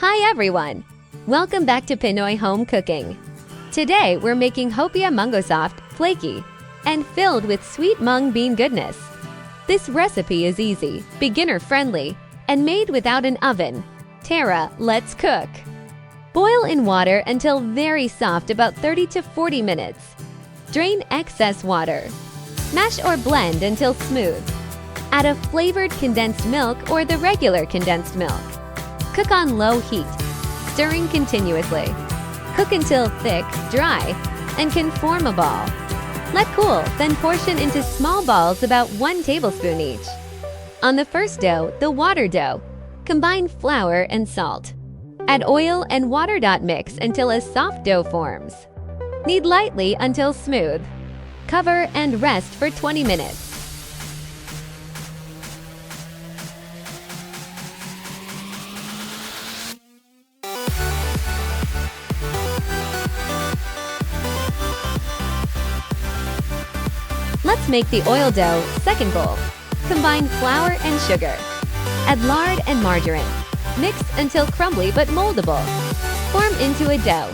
Hi everyone! Welcome back to Pinoy Home Cooking. Today we're making Hopia Munggo soft, flaky, and filled with sweet mung bean goodness. This recipe is easy, beginner-friendly, and made without an oven. Tara, let's cook! Boil in water until very soft, about 30 to 40 minutes. Drain excess water. Mash or blend until smooth. Add a flavored condensed milk or the regular condensed milk. Cook on low heat, stirring continuously. Cook until thick, dry, and can form a ball. Let cool, then portion into small balls about 1 tablespoon each. On the first dough, the water dough, combine flour and salt. Add oil and water. Mix until a soft dough forms. Knead lightly until smooth. Cover and rest for 20 minutes. Let's make the oil dough, second bowl. Combine flour and sugar. Add lard and margarine. Mix until crumbly but moldable. Form into a dough.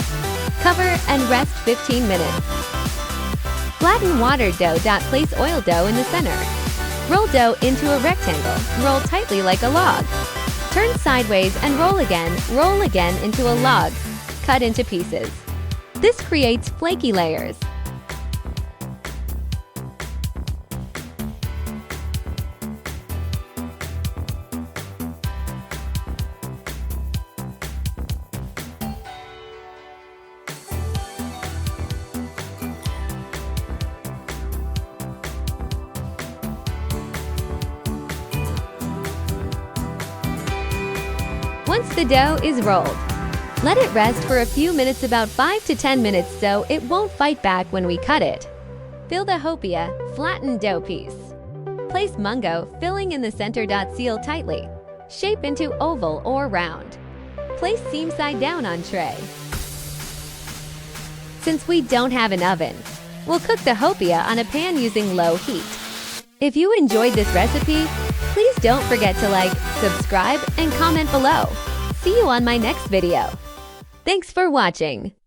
Cover and rest 15 minutes. Flatten water dough. Place oil dough in the center. Roll dough into a rectangle. Roll tightly like a log. Turn sideways and roll again into a log. Cut into pieces. This creates flaky layers. Once the dough is rolled, let it rest for a few minutes, about 5 to 10 minutes, so it won't fight back when we cut it. Fill the hopia, flattened dough piece. Place mungo, filling in the center. Seal tightly. Shape into oval or round. Place seam side down on tray. Since we don't have an oven, we'll cook the hopia on a pan using low heat. If you enjoyed this recipe, please don't forget to like, subscribe, and comment below. See you on my next video. Thanks for watching.